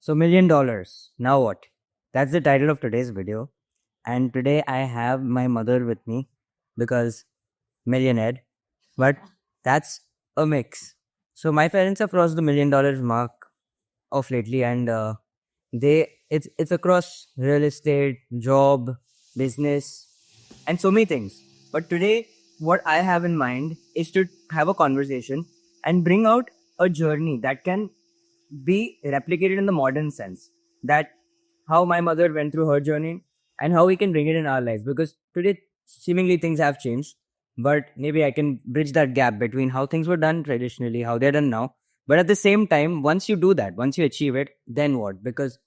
So $1,000,000. Now what? That's the title of today's video. And today I have my mother with me because millionaire, but that's a mix. So my parents have crossed the $1,000,000 mark of lately, and it's across real estate, job, business, and so many things. But today, what I have in mind is to have a conversation and bring out a journey that can be replicated in the modern sense. That how my mother went through her journey and how we can bring it in our lives. Because today, seemingly things have changed, but maybe I can bridge that gap between how things were done traditionally, how they're done now. But at the same time, once you do that, once you achieve it, then what? Because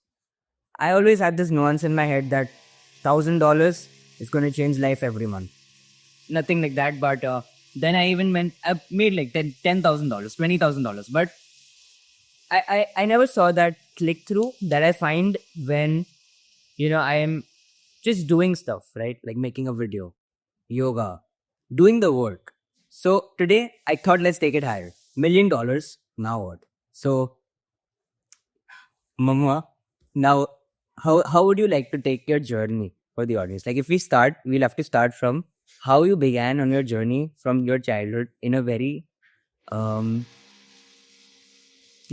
I always had this nuance in my head that $1,000 is going to change life every month. Nothing like that, but then I made like $10,000, $20,000. But I never saw that click through that I find when, I am just doing stuff, right? Like making a video, yoga, doing the work. So today I thought let's take it higher. $1,000,000, now what? So, Mama, now how would you like to take your journey for the audience? Like if we'll have to start from how you began on your journey from your childhood in a very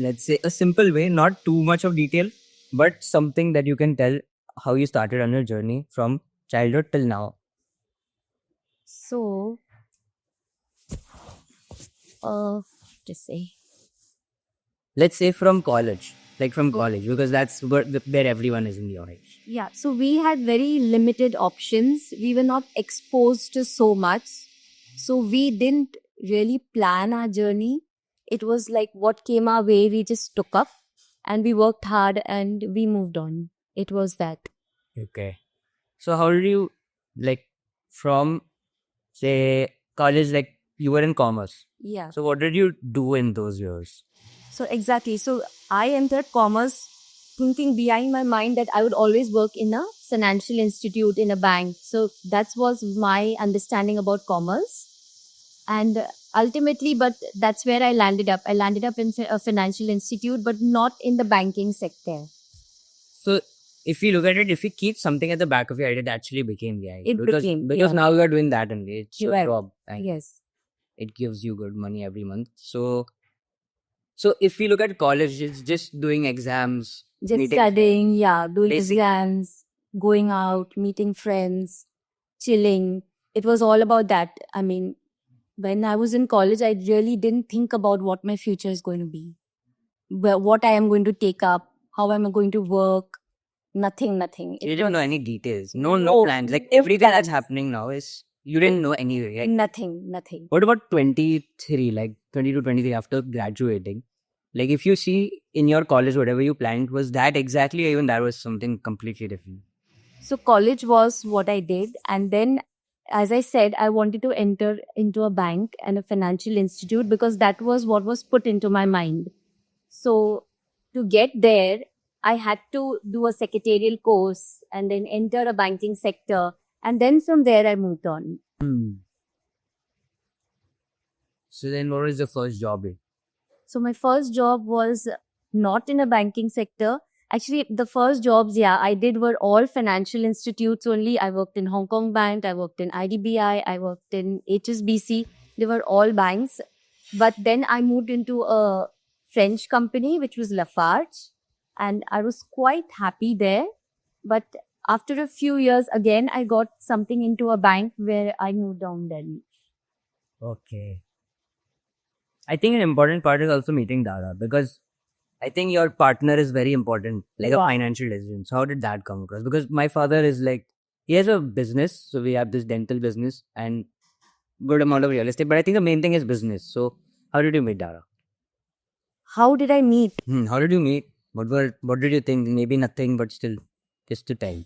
let's say a simple way, not too much of detail, but something that you can tell how you started on your journey from childhood till now. So, to say, Let's say from college, because that's where everyone is in your age. yeah, so we had very limited options. We were not exposed to so much. So we didn't really plan our journey. It was like what came our way, we just took up and we worked hard and we moved on. It was that. Okay. So how did you, like, from, say, college, like, you were in commerce. Yeah. So what did you do in those years? So exactly. So I entered commerce thinking behind my mind that I would always work in a financial institute, in a bank. So that was my understanding about commerce. And ultimately, but that's where I landed up. I landed up in a financial institute, but not in the banking sector. So if you look at it, if you keep something at the back of your head, it actually became the idea. Because yeah. now you are doing that only. It's your Right. job. And Yes. it gives you good money every month. So if you look at college, it's just doing exams, Just meeting studying, yeah, doing Basic- exams, going out, meeting friends, chilling. It was all about that. I mean, when I was in college, I really didn't think about what my future is going to be, what I am going to take up, how am I going to work. Nothing. You didn't know any details. No No, plans. Like no everything that's plans. happening now is you didn't know anyway. Like, Nothing. what about 23, like 20 to 23 after graduating? Like if you see in your college, whatever you planned, was that exactly, or even that was something completely different? So college was what I did. And then, as I said, I wanted to enter into a bank and a financial institute because that was what was put into my mind. So to get there, I had to do a secretarial course and then enter a banking sector. And then from there, I moved on. So then what was the first job? So my first job was not in a banking sector. Actually, the first jobs, I did were all financial institutes only. I worked in Hong Kong Bank, I worked in IDBI, I worked in HSBC. They were all banks. But then I moved into a French company, which was Lafarge. And I was quite happy there. But after a few years, again, I got something into a bank where I moved on then. Okay. I think an important part is also meeting Dara, because I think your partner is very important, like a financial decision. So how did that come across? Because my father is like, he has a business. So we have this dental business and good amount of real estate. But I think the main thing is business. So how did you meet Dara? How did I meet? How did you meet? What did you think? Maybe nothing, but still, just to tell.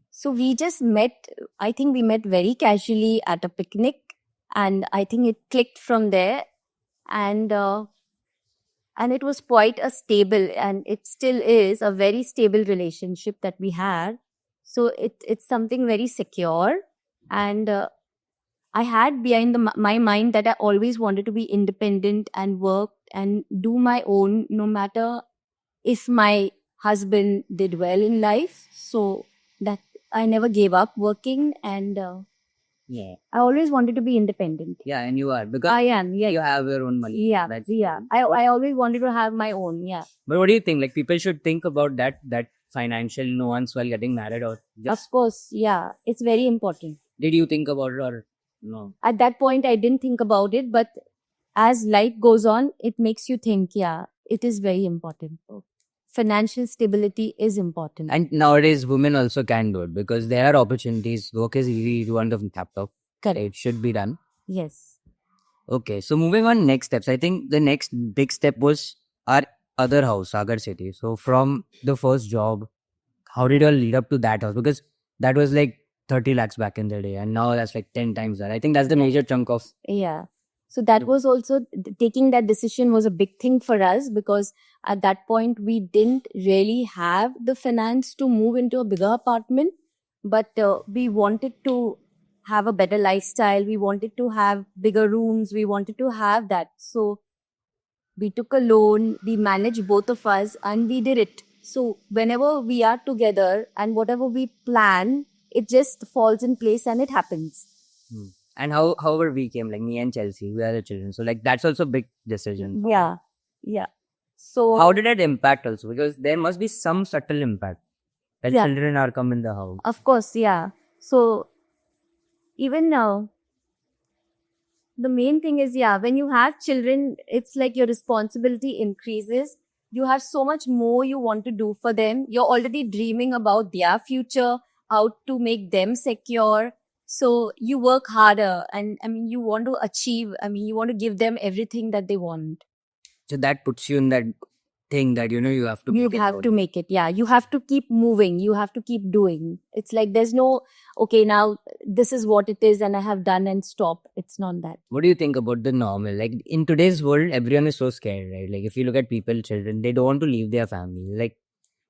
So we just met. I think we met very casually at a picnic, and I think it clicked from there. And it was quite a stable, and it still is a very stable relationship that we had. So it's something very secure, and I had behind my mind that I always wanted to be independent and work and do my own, no matter if my husband did well in life. So that I never gave up working, and Yeah. I always wanted to be independent. Yeah, and you are because I am, yeah. you have your own money. Yeah, That's yeah. fine. I always wanted to have my own, yeah. But what do you think? Like people should think about that financial nuance while getting married, or just Of course, yeah. It's very important. did you think about it or no? At that point, I didn't think about it, but as life goes on, it makes you think, yeah, it is very important. Financial stability is important. And nowadays, women also can do it because there are opportunities. Work is easy. You want the laptop. Correct. It should be done. Yes. Okay, so moving on next steps. I think the next big step was our other house, Sagar City. So from the first job, how did you all lead up to that house? Because that was like 30 lakhs back in the day, and now that's like 10 times that. I think that's the major chunk of. Yeah. So that was also taking that decision was a big thing for us, because at that point we didn't really have the finance to move into a bigger apartment, but we wanted to have a better lifestyle. We wanted to have bigger rooms. We wanted to have that. So we took a loan, we managed both of us, and we did it. So whenever we are together and whatever we plan, it just falls in place and it happens. And however we came, like me and Chelsea, we are the children. So like that's also a big decision. Yeah. Yeah. So How did it impact also? Because there must be some subtle impact that Yeah. children are come in the house. of course, yeah. So even now, the main thing is, yeah, when you have children, it's like your responsibility increases. You have so much more you want to do for them. You're already dreaming about their future, how to make them secure. So you work harder, and I mean, you want to achieve, I mean, you want to give them everything that they want. So that puts you in that thing that you have to. You get have out. to make it. Yeah. You have to keep moving. You have to keep doing. It's like there's no, okay, now this is what it is and I have done and stop. It's not that. What do you think about the normal? Like in today's world, everyone is so scared, right? Like if you look at people, children, they don't want to leave their family. Like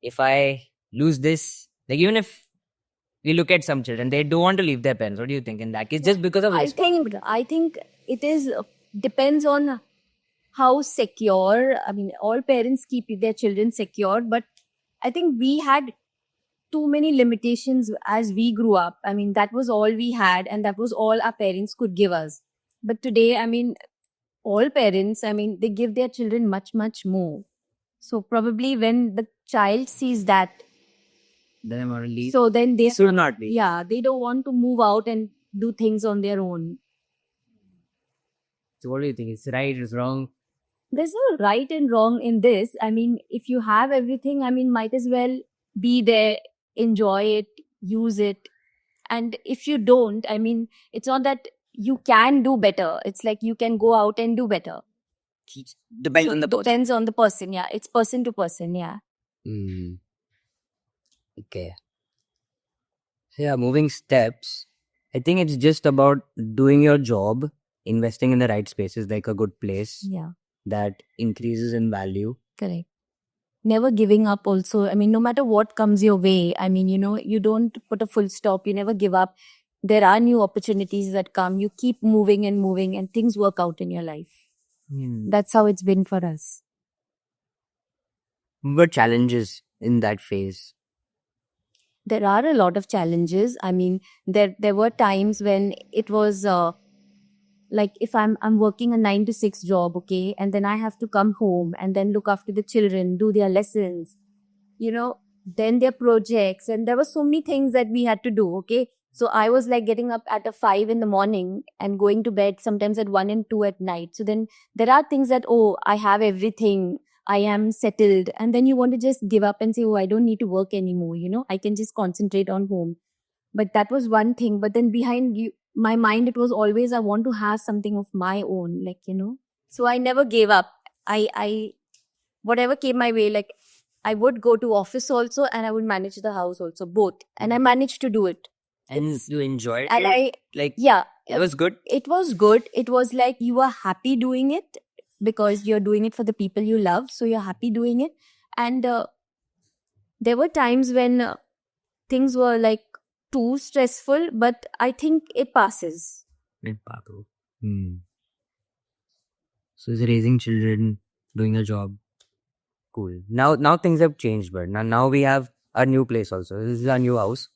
if I lose this, like even if we look at some children, they don't want to leave their parents. What do you think in that case? Just because of I think it is depends on how secure. I mean, all parents keep their children secure, but I think we had too many limitations as we grew up. I mean, that was all we had, and that was all our parents could give us. But today, I mean, all parents, I mean, they give their children much, much more. So probably when the child sees that, Then want to leave. so then they, Should not be. yeah, they don't want to move out and do things on their own. So what do you think? It's right, it's wrong. There's no right and wrong in this. I mean, if you have everything, I mean, might as well be there, enjoy it, use it. And if you don't, I mean, it's not that you can do better. It's like you can go out and do better. Depends on the person. Depends on the person. Yeah. It's person to person. Yeah. Okay. So yeah, moving steps. I think it's just about doing your job, investing in the right spaces, like a good place Yeah. that increases in value. Correct. Never giving up also. I mean, no matter what comes your way, I mean, you don't put a full stop. You never give up. There are new opportunities that come. You keep moving and things work out in your life. That's how it's been for us. What challenges in that phase? There are a lot of challenges. I mean, there were times when it was like if I'm working a 9 to 6 job, okay, and then I have to come home and then look after the children, do their lessons, then their projects, and there were so many things that we had to do, okay. So I was like getting up at 5 in the morning and going to bed sometimes at 1 and 2 at night. So then there are things that, oh, I have everything, I am settled, and then you want to just give up and say, oh, I don't need to work anymore, I can just concentrate on home. But that was one thing. But then behind my mind, it was always I want to have something of my own, So I never gave up. I whatever came my way, like I would go to office also and I would manage the house also, both. And I managed to do it. And you enjoyed And it? Yeah. It was good? It was good. It was like you are happy doing it because you're doing it for the people you love. So you're happy doing it. And there were times when things were like too stressful, but I think it passes. So is raising children, doing a job, Cool. Now things have changed, but now we have our new place also. This is our new house.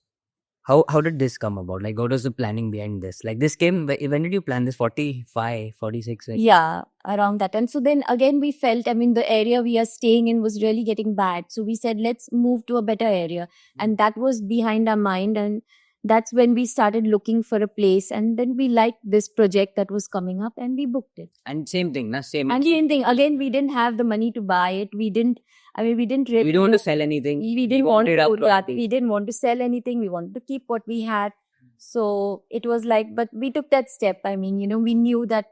How did this come about? Like, what was the planning behind this? Like, this came, when did you plan this? 45, 46? Like, Yeah, around that. And so then again, we felt, I mean, the area we are staying in was really getting bad. So we said, let's move to a better area. And that was behind our mind. And that's when we started looking for a place. And then we liked this project that was coming up and we booked it. and same thing, na? Same. And same thing, again, we didn't have the money to buy it. We didn't really. We don't want to sell anything. We didn't want wanted our to. property. We didn't want to sell anything. We wanted to keep what we had. So it was like, but we took that step. I mean, we knew that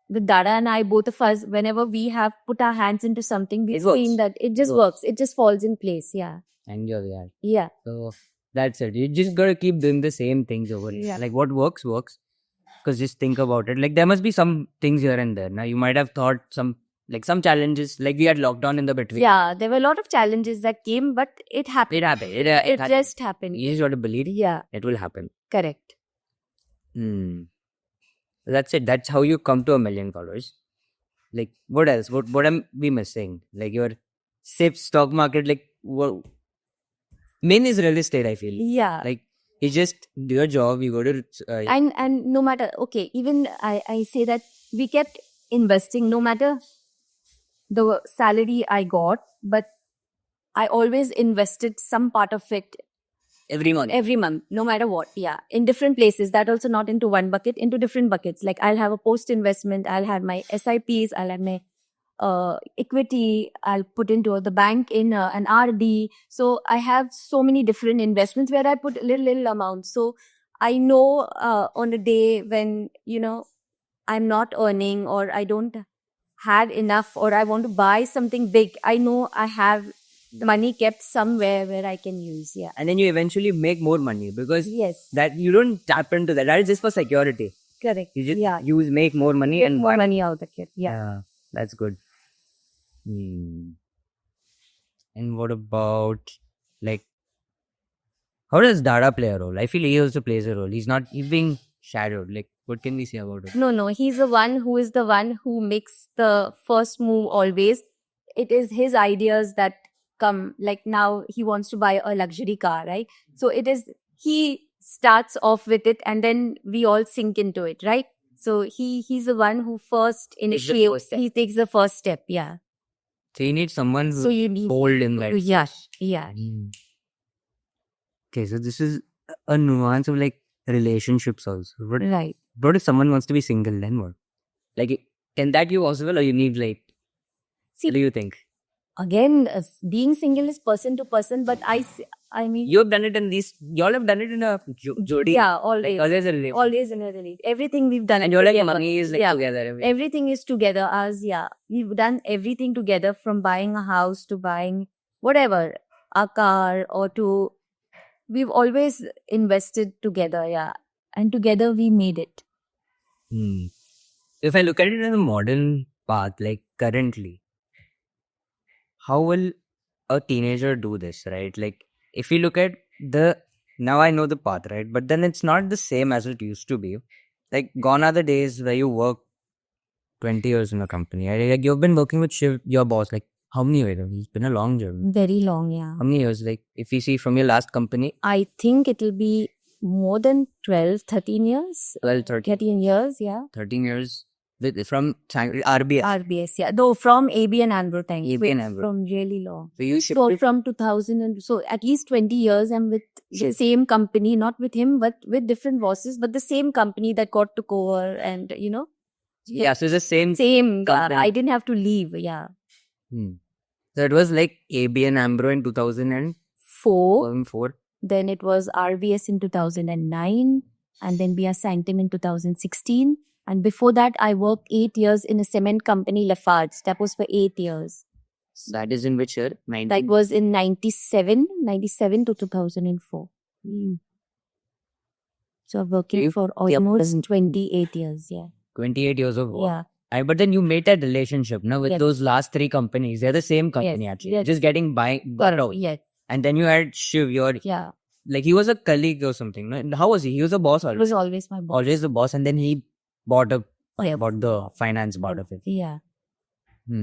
with Dada and I, both of us, whenever we have put our hands into something, we've It works. seen that it just works. It just falls in place. Yeah. And you're there. Yeah. So that's it. You just gotta keep doing the same things over and Yeah. like what works. Because just think about it. Like there must be some things here and there. Now you might have thought some challenges. Like we had lockdown in the between. Yeah. There were a lot of challenges that came, but it happened. It happened. It just happened. You just gotta believe Yeah. it will happen. Correct. That's it. That's how you come to 1 million followers. Like what else? What am we missing? Like your safe stock market. Like what? Main is real estate. I feel Yeah. like you just do your job. You go to And no matter, okay, even I say that we kept investing no matter the salary I got, but I always invested some part of it every month. every month, no matter what. Yeah. In different places. That also not into one bucket, into different buckets. Like I'll have a post investment, I'll have my SIPs, I'll have my equity, I'll put into the bank in an RD. So I have so many different investments where I put little amounts. So I know on a day when, I'm not earning or I don't have enough or I want to buy something big, I know I have the money kept somewhere where I can use. Yeah. And then you eventually make more money because Yes. that you don't tap into that. That is just for security. Correct. You just make more money Get and more money out of it. Yeah. yeah, that's good. And what about like how does Dada play a role? I feel he also plays a role. He's being shadowed. Like what can we say about it? No, he's the one who makes the first move always. It is his ideas that come. Like now he wants to buy a luxury car, right? So he starts off with it and then we all sink into it, right? So he's the one who first initiates. He takes the first step. Yeah. So you need someone who's So you need bold in that. Yeah. Yeah. Okay, so this is a nuance of like relationships also. Right. What if someone wants to be single, then what? Like, can that be possible or you need like, See, what do you think? Again, being single is person to person, but I mean, You have done it in these, y'all have done it in a jodi. yeah, always. Like, always a relationship. Always in a relate. Everything we've done. And you're like, together. money is like Yeah. together. Everything. Everything is together. We've done everything together from buying a house to buying whatever, a car we've always invested together. Yeah. And together we made it. If I look at it in a modern path, like currently, how will a teenager do this, right? Like, if you look at now I know the path, right? But then it's not the same as it used to be. Like, gone are the days where you work 20 years in a company. Right? Like, you've been working with your boss, like, how many years? It's been a long journey. Very long, yeah. How many years? Like, if you see from your last company, I think it'll be more than 12, 13 years. 12, 13, 13 years, yeah. 13 years from RBI. RBS, yeah. Though from ABN AMRO time. ABN AMRO. From really long. So you So shifted. from 2000 so at least 20 years I'm with the same company, not with him, but with different bosses, but the same company that got took over and, Yeah, so it's the same. same. company. I didn't have to leave, yeah. So it was like ABN AMRO in 2004. 4. Then it was RBS in 2009. And then BR Sanctum in 2016. And before that, I worked 8 years in a cement company, Lafarge. That was for 8 years. That is in which year? That was in 97 to 2004. So I'm working for almost 28 years, yeah. 28 years of work. Yeah. But then you made that relationship now with Yes. those last 3 companies. They're the same company Yes, actually. yes. Just getting bought out. Yes. And then you had Shiv, Yeah. like he was a colleague or something. No? How was he? He was a boss It always. was always my boss. Always the boss. And then he bought Yeah. the finance part of it. Yeah.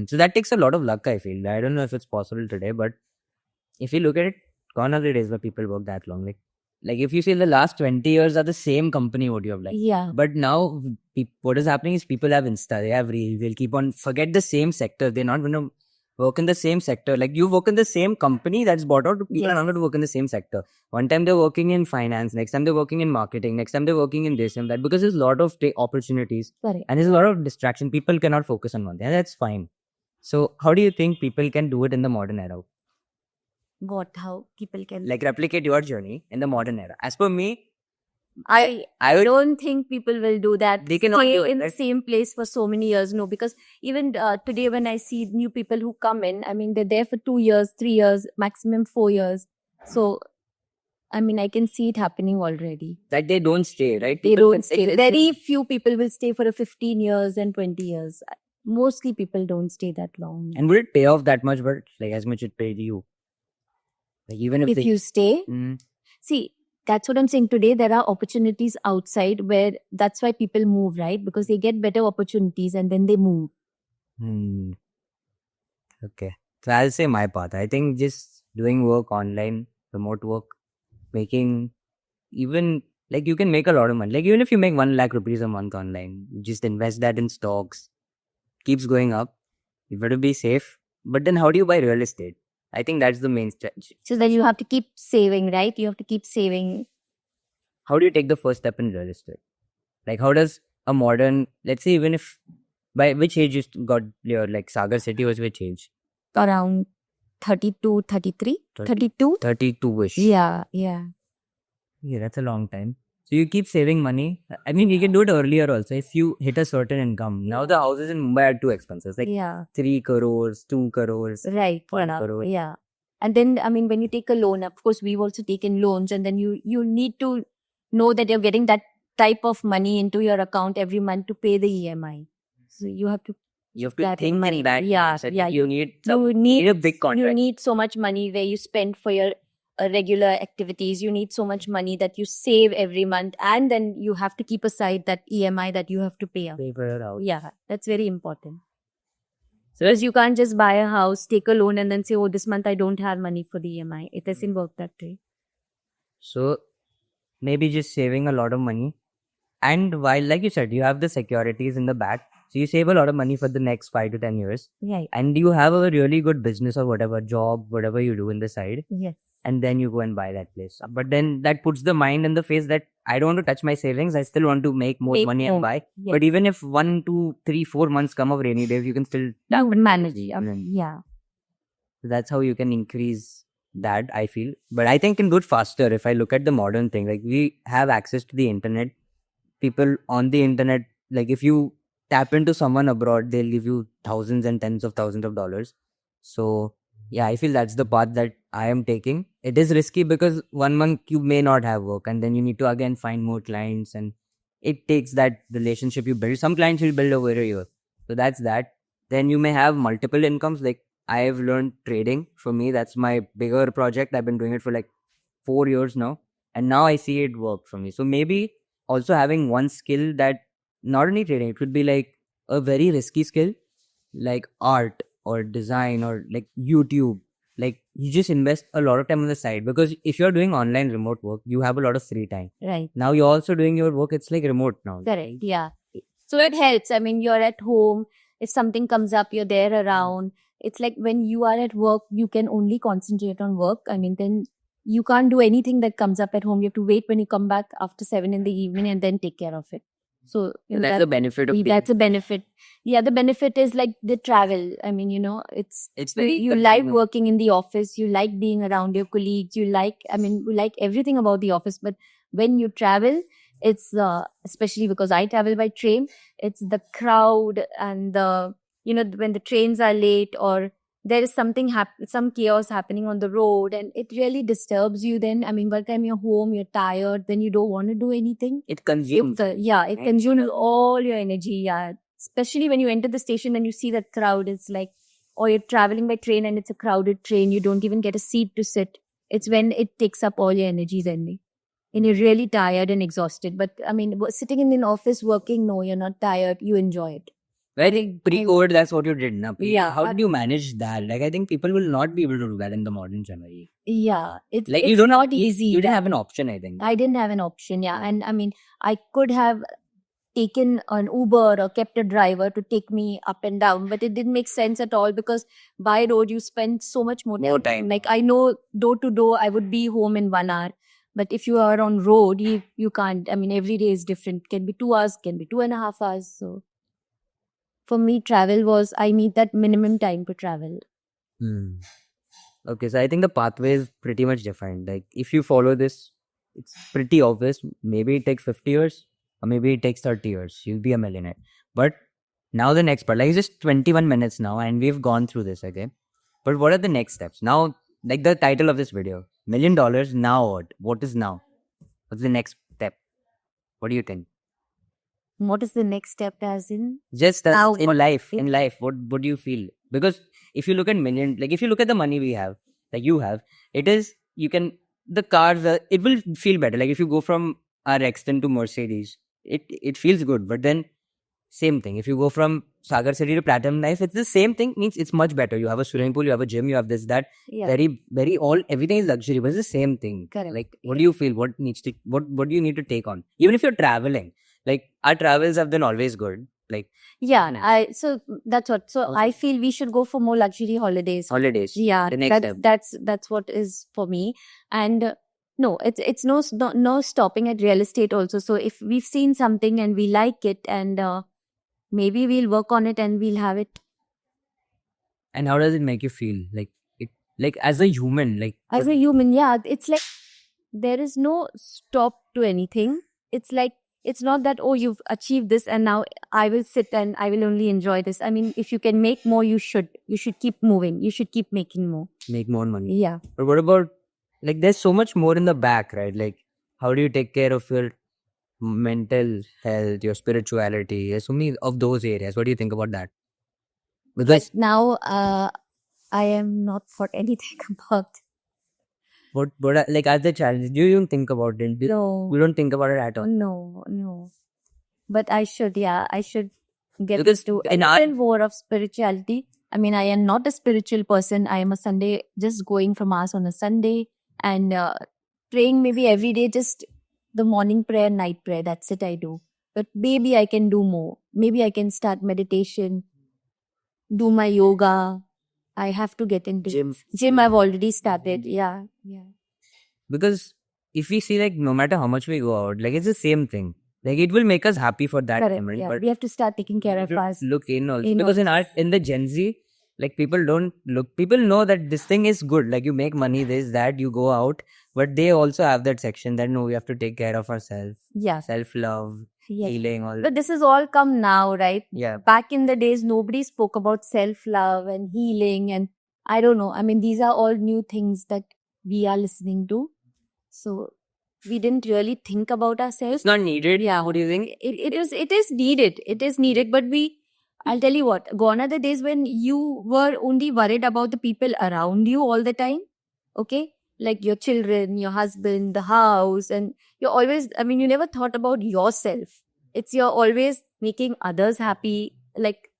So that takes a lot of luck, I feel. I don't know if it's possible today, but if you look at it, gone are the days where people work that long. Like if you see the last 20 years are the same company, what you have like. Yeah. But now, what is happening is people have Insta, they have Reels, they'll keep on, forget the same sector. They're not going to work in the same sector. Like you work in the same company that's bought out, people are not going to work in the same sector. One time they're working in finance, next time they're working in marketing, next time they're working in this and that, because there's a lot of opportunities Correct. and there's a lot of distraction. People cannot focus on one thing, and that's fine. So how do you think people can do it in the modern era? How people can Like replicate your journey in the modern era? As per me, I I don't think people will do that. They cannot Stay do it, in the right? same place for so many years. No, because even today when I see new people who come in, I mean, they're there for 2 years, 3 years, maximum 4 years. So, I mean, I can see it happening already. that they don't stay, right? They People don't can- stay. Very few people will stay for a 15 years and 20 years. Mostly people don't stay that long. And would it pay off that much? But like as much it paid you. Like even if If they, you stay, see, that's what I'm saying. Today, there are opportunities outside where that's why people move, right? Because they get better opportunities and then they move. Okay. So I'll say my path. I think just doing work online, remote work, making even like you can make a lot of money. Like even if you make 1 lakh rupees a month online, you just invest that in stocks, keeps going up. You've got to be safe. But then how do you buy real estate? I think that's the main strategy. So then you have to keep saving, right? You have to keep saving. How do you take the first step in real estate? Like how does a modern, let's say even if, by which age you got your like Sagar City was which age? Around 32, 33, 32. 32-ish. Yeah. Yeah, that's a long time. So you keep saving money. I mean, you can do it earlier also if you hit a certain income. Now the houses in Mumbai are too expensive. Like 3 crores, 2 crores. Right. 1 crore. Yeah. And then, I mean, when you take a loan, of course, we've also taken loans, and then you need to know that you're getting that type of money into your account every month to pay the EMI. So you have to think in that. Yeah. You need You need a big contract. You need so much money where you spend for your regular activities. You need so much money that you save every month, and then you have to keep aside that EMI that you have to pay up. Pay for your house. Yeah, that's very important. So as you can't just buy a house, take a loan, and then say, "Oh, this month I don't have money for the EMI." It doesn't work that way. So maybe just saving a lot of money, and while like you said, you have the securities in the back. So you save a lot of money for the next 5 to 10 years. Right. And you have a really good business or whatever, job, whatever you do in the side. Yes. And then you go and buy that place. But then that puts the mind in the face that I don't want to touch my savings. I still want to make more money and buy. Yes. But even if 1, 2, 3, 4 months come of rainy days, you can still manage. Yeah. So that's how you can increase that, I feel. But I think can do it faster if I look at the modern thing. Like we have access to the internet. People on the internet, like if you tap into someone abroad, they'll give you thousands and tens of thousands of dollars. So yeah, I feel that's the path that I am taking. It is risky because 1 month you may not have work, and then you need to again find more clients, and it takes that relationship you build. Some clients will build over a year. So that's that. Then you may have multiple incomes. Like I've learned trading. For me, that's my bigger project. I've been doing it for like 4 years now. And now I see it work for me. So maybe also having one skill that not only trading, it could be like a very risky skill, like art or design or like YouTube. Like you just invest a lot of time on the side, because if you're doing online remote work, you have a lot of free time. Right. Now you're also doing your work. It's like remote now. Correct. Yeah. So it helps. I mean, you're at home. If something comes up, you're there around. It's like when you are at work, you can only concentrate on work. I mean, then you can't do anything that comes up at home. You have to wait when you come back after 7 in the evening and then take care of it. So that's the benefit of that's a benefit. Yeah, the benefit is like the travel. I mean, it's very you like working in the office, you like being around your colleagues, you like everything about the office. But when you travel, it's especially because I travel by train, it's the crowd and the when the trains are late or there is some chaos happening on the road, and it really disturbs you. Then I mean, by the time you're home, you're tired, then you don't want to do anything. It consumes. It consumes all your energy. Yeah, especially when you enter the station and you see that crowd. It's like, or you're traveling by train and it's a crowded train. You don't even get a seat to sit. It's when it takes up all your energy then. And you're really tired and exhausted. But I mean, sitting in an office working, no, you're not tired. You enjoy it. Very pre-COVID, that's what you did, na? Yeah. How did you manage that? Like, I think people will not be able to do that in the modern Chennai. Yeah, it's Like, it's you don't not easy. You didn't have an option, I think. I didn't have an option, yeah. And I mean, I could have taken an Uber or kept a driver to take me up and down, but it didn't make sense at all because by road you spend so much more More time. Like I know door to door I would be home in 1 hour, but if you are on road, you can't. I mean, every day is different. Can be 2 hours, can be 2.5 hours. So for me, travel was I need that minimum time to travel. Okay, so I think the pathway is pretty much defined. Like, if you follow this, it's pretty obvious. Maybe it takes 50 years, or maybe it takes 30 years. You'll be a millionaire. But now the next part, like, it's just 21 minutes now, and we've gone through this, okay? But what are the next steps? Now, like the title of this video, $1 million, now what? What is now? What's the next step? What do you think? What is the next step as in? Just Now, in life, what do you feel? Because if you look at if you look at the money we have, like you have, it is, the cars, it will feel better. Like if you go from RX-10 to Mercedes, it feels good. But then, same thing. If you go from Sagar City to Platinum Life, it's the same thing. Means it's much better. You have a swimming pool, you have a gym, you have this, that. Yeah. Very everything is luxury, but it's the same thing. Correct. Like, what do you feel? What do you need to take on? Even if you're traveling, like our travels have been always good. Like, Yeah, so that's what. So I feel we should go for more luxury holidays. holidays. Yeah, The next step. that's what is for me. And no, it's no stopping at real estate also. So if we've seen something and we like it, and maybe we'll work on it and we'll have it. And how does it make you feel? Like as a human, like As a human, yeah, it's like there is no stop to anything. It's like, it's not that, oh, you've achieved this and now I will sit and I will only enjoy this. I mean, if you can make more, you should keep moving. You should keep making more. make more money. Yeah. But what about, like, there's so much more in the back, right? Like, how do you take care of your mental health, your spirituality? There's so many of those areas. What do you think about that? Because Now, I am not for anything about. like, as the challenge, do you even think about it? No. You don't think about it at all. No. But I should, yeah, I should get Because into in a our- little more of spirituality. I mean, I am not a spiritual person. I am a Sunday, just going for mass on a Sunday and praying maybe every day, just the morning prayer, night prayer. That's it I do. But maybe I can do more. Maybe I can start meditation, do my yoga. I have to get into Gym. I've already started. Yeah. Because if we see, like, no matter how much we go out, like, it's the same thing. Like, it will make us happy for that Correct. moment. Yeah. But We have to start taking care of you us. look in also. In Because in the Gen Z, like, people don't look, people know that this thing is good. Like, you make money, this, that, you go out. But they also have that section that, no, we have to take care of ourselves. Yeah. Self-love, Yes. healing, all. But this has all come now, right? Yeah. Back in the days, nobody spoke about self-love and healing, and I don't know. I mean, these are all new things that we are listening to. So we didn't really think about ourselves. It's not needed. Yeah. What do you think? It is needed. It is needed. But I'll tell you what, gone are the days when you were only worried about the people around you all the time. Okay? Like your children, your husband, the house, and you're always, I mean, you never thought about yourself. You're always making others happy, like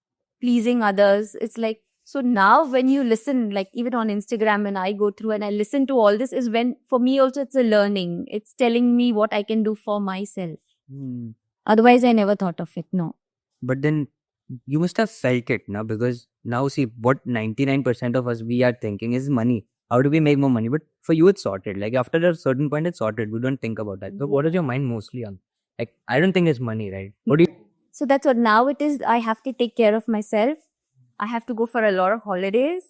pleasing others. It's like, so now when you listen, like even on Instagram, when I go through and I listen to all this, is when for me also it's a learning. It's telling me what I can do for myself. Otherwise, I never thought of it. No. But then you must have felt it now, because now see what 99% of us we are thinking is money. How do we make more money? But for you, it's sorted. Like, after a certain point, it's sorted. We don't think about that. But what is your mind mostly on? Like, I don't think it's money, right? What do you? So that's what now it is. I have to take care of myself. I have to go for a lot of holidays.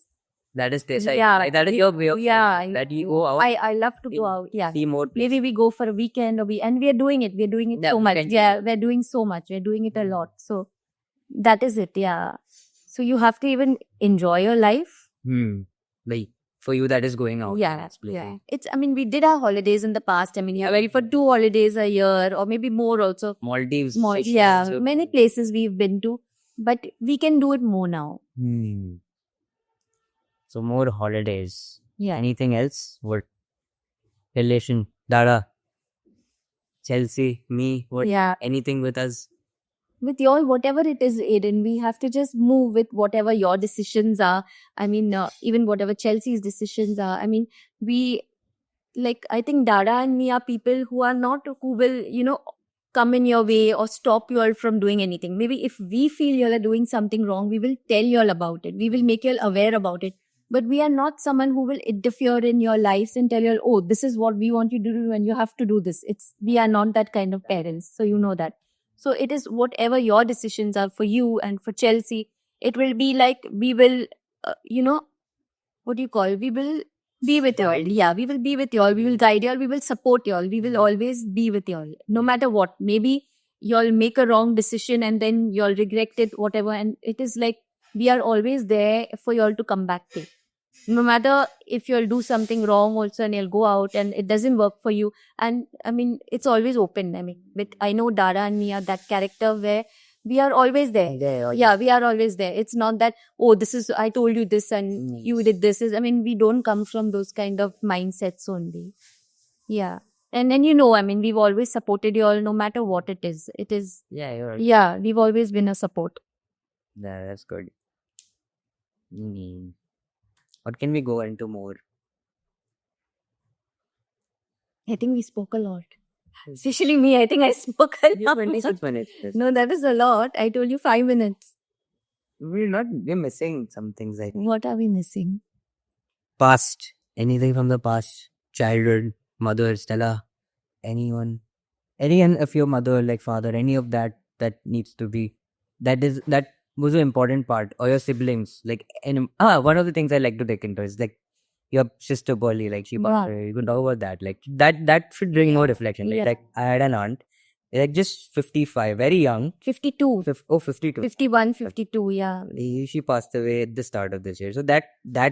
That is this. Yeah. Like, that is your way of Yeah. that you go out. I love to go out. Yeah. See more. Maybe we go for a weekend and we are doing it. We're doing it Yeah, so much. weekend. Yeah, we're doing so much. We're doing it a lot. So that is it. Yeah. So you have to even enjoy your life. Like, for you, that is going out. Yeah. I mean, we did our holidays in the past. I mean, yeah, very for 2 holidays a year or maybe more also. Maldives. Yeah. Many places we've been to, but we can do it more now. So more holidays. Yeah. Anything else? What? Dara, Chelsea, me. What? Yeah. Anything with us? with y'all, whatever it is, Aiden, we have to just move with whatever your decisions are. I mean, even whatever Chelsea's decisions are. I mean, we, like, I think Dada and me are people who are not, who will, come in your way or stop you all from doing anything. Maybe if we feel you all are doing something wrong, we will tell you all about it. We will make you all aware about it. But we are not someone who will interfere in your lives and tell you all, oh, this is what we want you to do and you have to do this. We are not that kind of parents. So you know that. So it is whatever your decisions are for you and for Chelsea. It will be like we will, what do you call? We will be with y'all. Yeah, we will be with y'all. We will guide y'all. We will support y'all. We will always be with y'all. No matter what. Maybe y'all make a wrong decision and then y'all regret it, whatever. And it is like we are always there for y'all to come back to. No matter if you'll do something wrong also and you'll go out and it doesn't work for you. And I mean, it's always open. I mean, I know Dada and me are that character where we are always there. Yeah, we are always there. It's not that, oh, I told you this and you did this. I mean, we don't come from those kind of mindsets only. Yeah. And then, I mean, we've always supported you all no matter what it is. It is, Yeah, you're right. yeah, we've always been a support. Yeah, that's good. What can we go into more? I think we spoke a lot. Especially me, I think I spoke a lot. 26 minutes. No, that is a lot. I told you 5 minutes. We're missing some things, I think. What are we missing? Past. Anything from the past. Childhood, mother, Stella, anyone of your mother, like father, any of that needs to be, that was an important part, or your siblings. Like, one of the things I like to take into is like your sister Pearly, like she passed away. You could talk about that. Like that should bring more reflection. Yeah. Like I had an aunt, like just 55, very young. 52. 52. 51, 52, yeah. She passed away at the start of this year. So that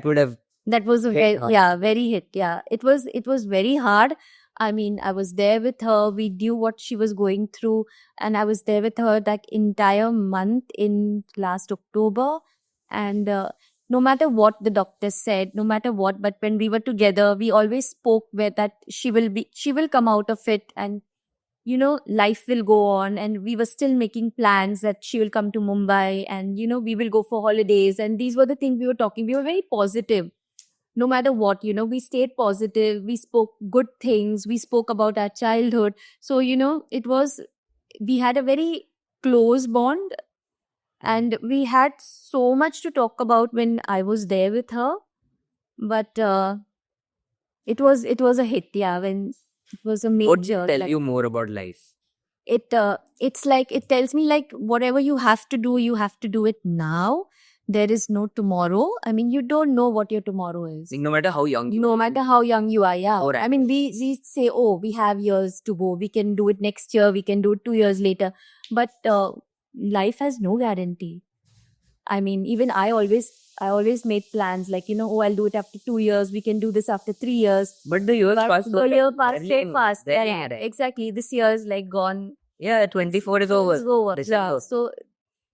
would have, That was a hit very, hard. very hit. Yeah, it was very hard. I mean, I was there with her. We knew what she was going through, and I was there with her that entire month in last October. And no matter what the doctor said, no matter what, but when we were together, we always spoke where that she will come out of it, and life will go on. And we were still making plans that she will come to Mumbai, and we will go for holidays. And these were the things we were talking. We were very positive. No matter what, we stayed positive. We spoke good things. We spoke about our childhood. So, we had a very close bond, and we had so much to talk about when I was there with her. But it was a hit, yeah, when it was a what major. tell you more about life? It's like, it tells me like whatever you have to do, you have to do it now. There is no tomorrow. I mean, you don't know what your tomorrow is. Like, no matter how young you No matter how young you are, yeah. Or I mean, we say, oh, we have years to go. We can do it next year. We can do it 2 years later. But life has no guarantee. I mean, even I always made plans like, oh, I'll do it after 2 years. We can do this after 3 years. But the years But pass the so year passed very- so fast. very Yeah, right. exactly. This year is like gone. Yeah, 24 is over. It's over. December. Yeah. So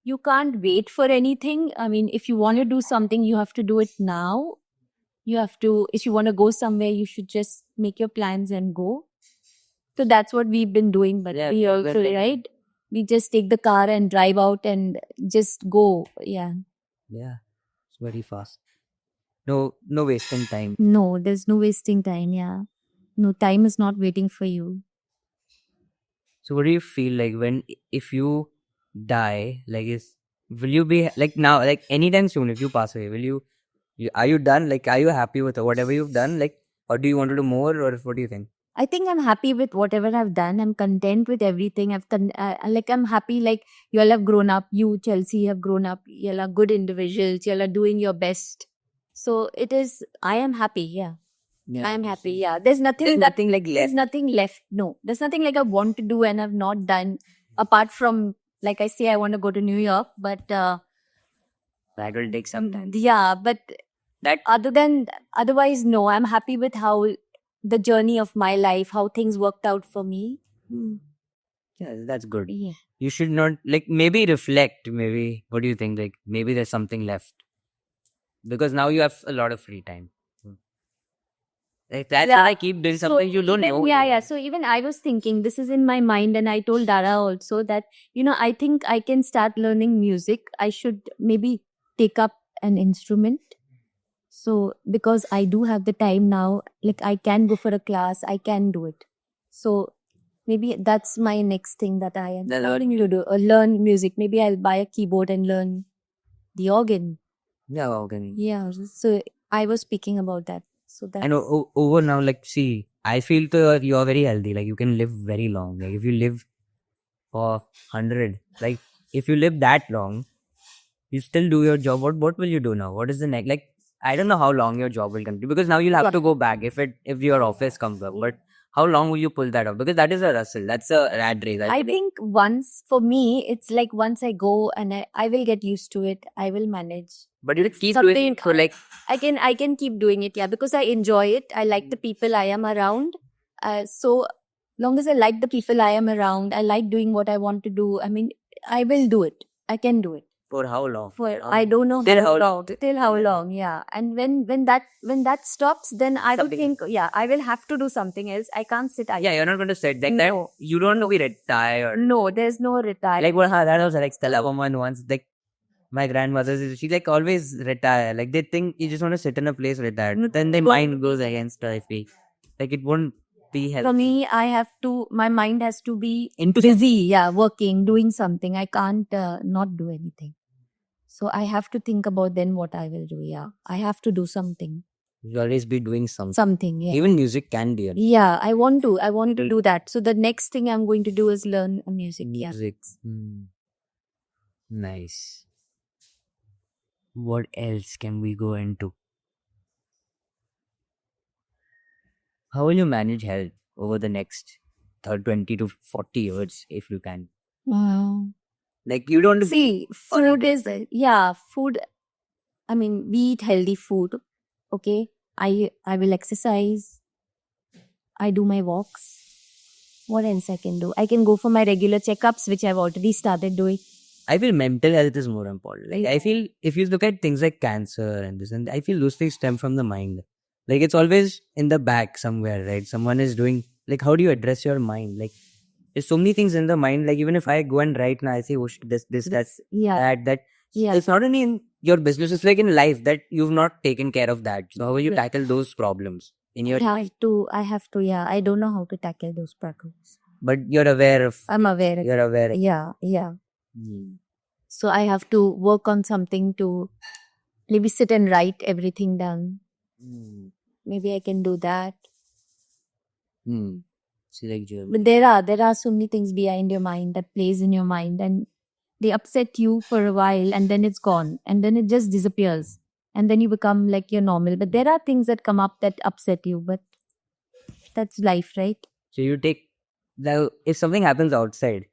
you can't wait for anything. I mean, if you want to do something, you have to do it now. If you want to go somewhere, you should just make your plans and go. So that's what we've been doing. But Yeah, we also, exactly. right? We just take the car and drive out and just go. Yeah. Yeah, it's very fast. No wasting time. No, there's no wasting time. Yeah. No, time is not waiting for you. So what do you feel like if you die, like will you be like now, like anytime soon, if you pass away, are you done? Like, are you happy with whatever you've done? Like, or do you want to do more, or what do you think? I think I'm happy with whatever I've done. I'm content with everything. I'm happy. Like, you all have grown up. You, Chelsea, have grown up. You all are good individuals. You all are doing your best. So I am happy. Yeah. I am happy. Yeah. There's nothing like there's left. nothing left. No, there's nothing like I want to do and I've not done, apart from, like I say, I want to go to New York, but That will take some time. yeah, but That otherwise, no, I'm happy with how the journey of my life, how things worked out for me. yeah, that's good. Yeah. You should not maybe reflect. Maybe what do you think? Like maybe there's something left because now you have a lot of free time. Like that's Yeah. why I keep doing something you don't know. Yeah. So even I was thinking, this is in my mind, and I told Dara also that, I think I can start learning music. I should maybe take up an instrument. So because I do have the time now, like I can go for a class, I can do it. So maybe that's my next thing that I am The learning to do. Learn music. Maybe I'll buy a keyboard and learn the organ. Yeah, okay. Yeah. So I was speaking about that. So that. And over now, like, see, I feel you're very healthy. Like, you can live very long. Like, if you live for 100, like, if you live that long, you still do your job. What will you do now? What is the next? Like, I don't know how long your job will continue because now you'll have to go back if your office comes up. But how long will you pull that off? Because that is a rustle. That's a rat race. I think once, for me, it's like once I go and I will get used to it. I will manage. But you keep Something- doing it for like I can keep doing it, yeah, because I enjoy it. I like the people I am around. So long as I like the people I am around, I like doing what I want to do. I mean, I will do it. I can do it. for how long? For I don't know Till how long? Till how long, yeah. And when that stops, then I will think, yeah, I will have to do something else. I can't sit idle. Yeah, you're not going to sit like No. that. You don't want to be retired. No, there's no retire. Like what that was like Stella woman once. Like my grandmother, she like always retire. Like they think you just want to sit in a place retired. Then their mind goes against her. I feel like it won't be For healthy. me, my mind has to be Into busy, yeah, working, doing something. I can't not do anything. So I have to think about then what I will do. Yeah, I have to do something. you always be doing something. Something, yeah. Even music can be a Yeah, I want to do that. So the next thing I'm going to do is learn music. Yeah. music. Nice. What else can we go into? How will you manage health over the next 20 to 40 years if you can? Wow. Like you don't See, food is food. I mean, we eat healthy food. Okay, I will exercise. I do my walks. What else I can do? I can go for my regular checkups, which I've already started doing. I feel mental health is more important. Like I feel if you look at things like cancer and this, and I feel those things stem from the mind. Like it's always in the back somewhere, right? Someone is doing like how do you address your mind? Like there's so many things in the mind. Like even if I go and write now, I say, oh shit, this, that's Yeah, that. yeah. It's not only in your business, it's like in life that you've not taken care of that. So how will you tackle those problems in your I have to, yeah. I don't know how to tackle those problems. but you're aware of I'm aware. you're aware. Yeah, yeah. Hmm. So I have to work on something to maybe sit and write everything down. Hmm. Maybe I can do that. Hmm. See, like But there are so many things behind your mind that plays in your mind, and they upset you for a while, and then it's gone, and then it just disappears, and then you become like you're normal. But there are things that come up that upset you, but that's life, right? So you take the if something happens outside,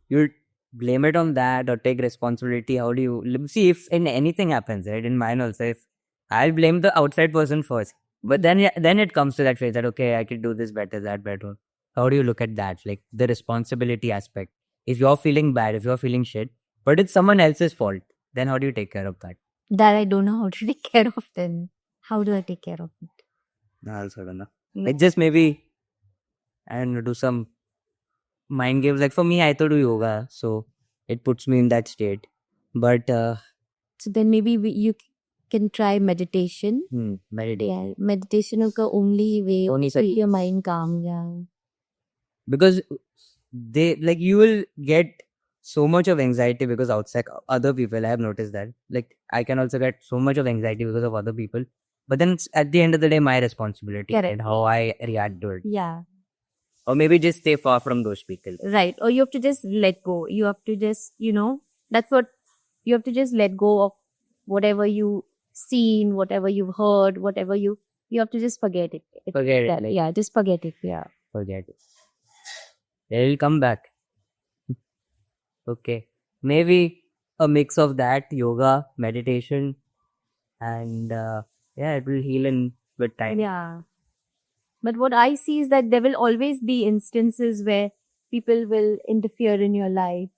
you blame it on that or take responsibility. How do you see if in anything happens, right? In mine also, if I'll blame the outside person first, but then it comes to that phase that okay, I could do this better, that better. How do you look at that, like the responsibility aspect? If you're feeling bad, if you're feeling shit, but it's someone else's fault, then how do you take care of that? That I don't know how to take care of. Then how do I take care of it? I also don't know. Like just maybe and do some mind games. Like for me, I to do yoga, so it puts me in that state. But So then maybe you can try meditation. meditate Yeah, meditation is the only way Only to keep your mind calm. Yeah. because they like you will get so much of anxiety because outside other people. I have noticed that. Like I can also get so much of anxiety because of other people. But then it's at the end of the day, my responsibility Correct. and how I react to it. Yeah. Or maybe just stay far from those people. Right. Or you have to just let go. You have to just, that's what you have to just let go of whatever you seen, whatever you've heard, whatever you have to just forget it. Forget it. Like, Yeah, just forget it. Yeah. forget it. They will come back. Okay. Maybe a mix of that, yoga, meditation, and it will heal in with time. Yeah. But what I see is that there will always be instances where people will interfere in your life.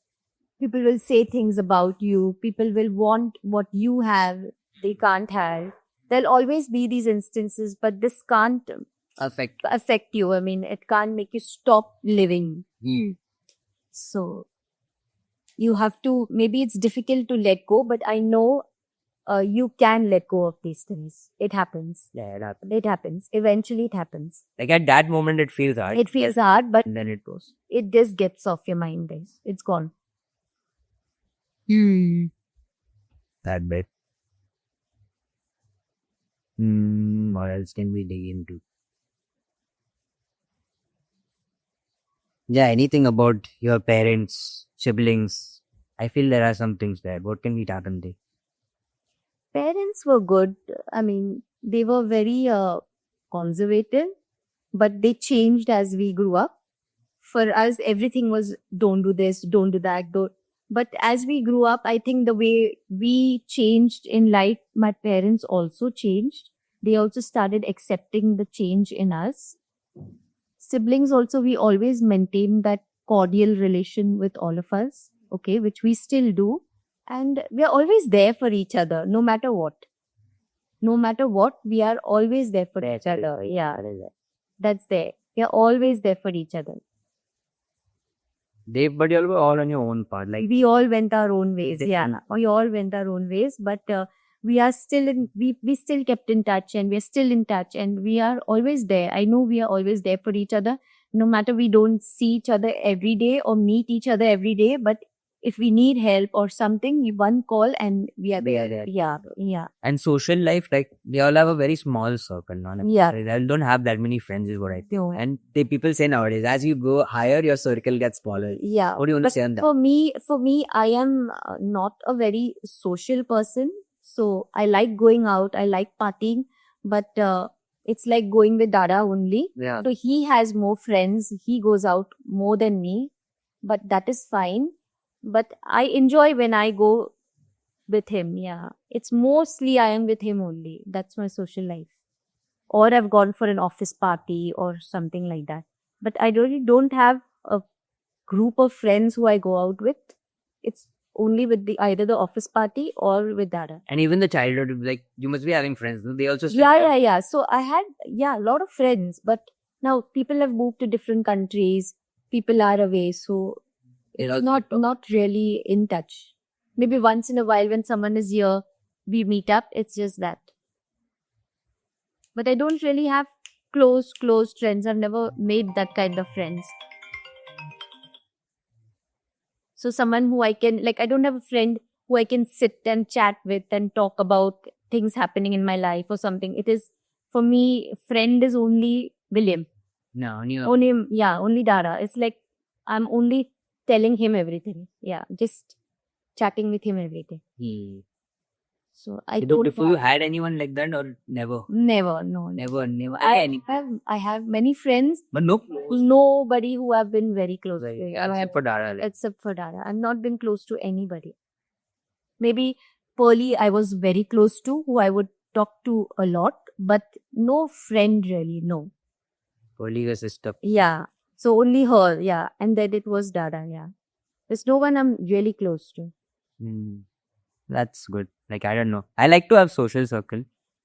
People will say things about you. People will want what you have, they can't have. There'll always be these instances, but this can't affect. you. I mean, it can't make you stop living. So you have to, maybe it's difficult to let go, but I know you can let go of these things. It happens. Yeah, it happens. It happens. Eventually it happens. Like at that moment, it feels hard. It feels hard, but And then it goes. it just gets off your mind, guys. It's gone. That bit. What else can we dig into? Yeah, anything about your parents, siblings. I feel there are some things there. What can we talk on there? Parents were good. I mean, they were very conservative, but they changed as we grew up. For us, everything was don't do this, don't do that, don't. But as we grew up, I think the way we changed in life, my parents also changed. They also started accepting the change in us. Siblings also, we always maintained that cordial relation with all of us, okay, which we still do. And we are always there for each other, no matter what. No matter what, we are always there for each other. Yeah, that's there. We are always there for each other. But you were all on your own part. Like We all went our own ways. Different. Yeah, we all went our own ways, but we are still in. We still kept in touch, and we are still in touch, and we are always there. I know we are always there for each other, no matter we don't see each other every day or meet each other every day. But if we need help or something, one call and we are We are there. there. Yeah. and social life, like they all have a very small circle. No? Like, Yeah. They don't have that many friends, is what I think. No. And people say nowadays, as you go higher, your circle gets smaller. Yeah. What do you want to say on that? For me, I am not a very social person. So I like going out. I like partying, but it's like going with Dada only. Yeah. So he has more friends. He goes out more than me, but that is fine. But I enjoy when I go with him. Yeah. It's mostly I am with him only. That's my social life. Or I've gone for an office party or something like that. But I really don't have a group of friends who I go out with. It's only with either the office party or with Dada. And even the childhood, like you must be having friends. No? They also Yeah. So I had, a lot of friends, but now people have moved to different countries. People are away. So it's not really in touch. Maybe once in a while when someone is here, we meet up. It's just that. But I don't really have close friends. I've never made that kind of friends. So someone who I can, I don't have a friend who I can sit and chat with and talk about things happening in my life or something. It is, for me, friend is only William. No, only Dada. It's like I'm only telling him everything. Yeah, just chatting with him everything. So I don't. Before you had anyone like that or never? Never, no. Never. I have many friends, But no. nobody who have been very close. Except for Dada. Except for Dada. I've not been close to anybody. Maybe Pearly I was very close to, who I would talk to a lot, but no friend really, no. Pearly, your sister. Yeah. So only her, yeah. And then it was Dada, yeah. There's no one I'm really close to. That's good. Like, I don't know. I like to have social circle,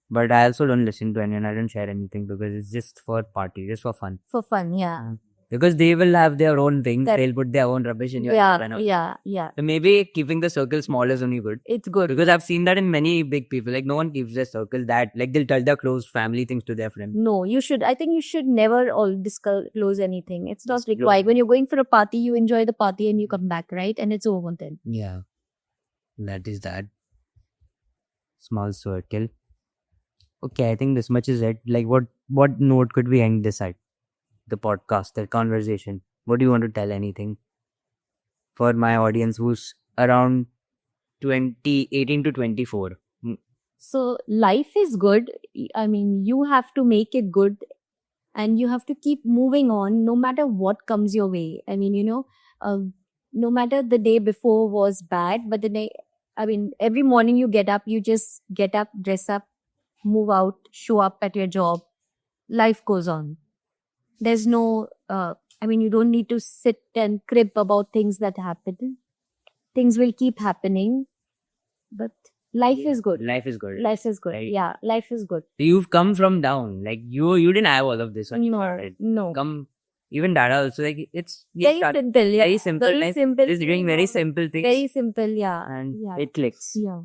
but I also don't listen to anyone. I don't share anything because it's just for party, just for fun. For fun, yeah. Because they will have their own thing. They'll put their own rubbish in your Yeah. So maybe keeping the circle small is only good. It's good. Because I've seen that in many big people. Like, no one keeps their circle that, like, they'll tell their close family things to their friends. No, you should. I think you should never all disclose anything. It's not required. When you're going for a party, you enjoy the party and you come back, right? And it's over then. Yeah. That is that. Small circle. Okay, I think this much is it. Like, what note could we end this at? The podcast, the conversation. What do you want to tell? Anything for my audience who's around 18 to 24? So life is good. I mean, you have to make it good and you have to keep moving on no matter what comes your way. I mean, no matter the day before was bad, but every morning you get up, dress up, move out, show up at your job. Life goes on. There's no, you don't need to sit and crib about things that happen. Things will keep happening, but Life is good. Life is good. Life is good. Right. Yeah, life is good. You've come from down. Like you didn't have all of this. When you No, started. no. Come, even Dada also. Like it's Very simple. Yeah. very simple. Very Like, simple. just doing very simple things. Very simple. Yeah. and Yeah. it clicks. Yeah.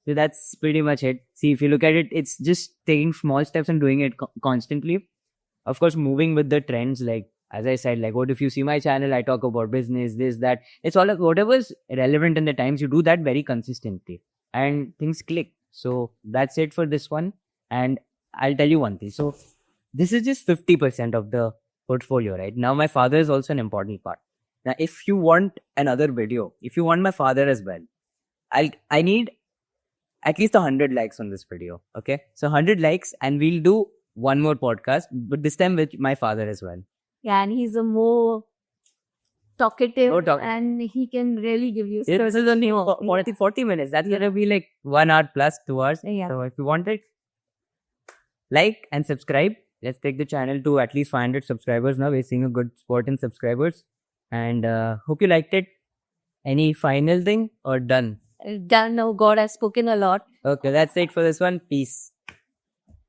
So that's pretty much it. See, if you look at it, it's just taking small steps and doing it constantly. Of course, moving with the trends. Like as I said, like what if you see my channel, I talk about business, this, that. It's all like whatever's relevant in the times. You do that very consistently, and things click. So that's it for this one. And I'll tell you one thing. So this is just 50% of the portfolio, right? Now my father is also an important part. Now, if you want another video, if you want my father as well, I need at least 100 likes on this video. Okay. So 100 likes and we'll do one more podcast, but this time with my father as well. Yeah, and he's a more talkative, More talk- and he can really give you. This is only 40 minutes. That's going to be like 1 hour plus 2 hours. Yeah. So if you want it, like and subscribe. Let's take the channel to at least 500 subscribers now. We're seeing a good spot in subscribers. And hope you liked it. Any final thing or done? Done. Oh God, I've spoken a lot. Okay, that's it for this one. Peace.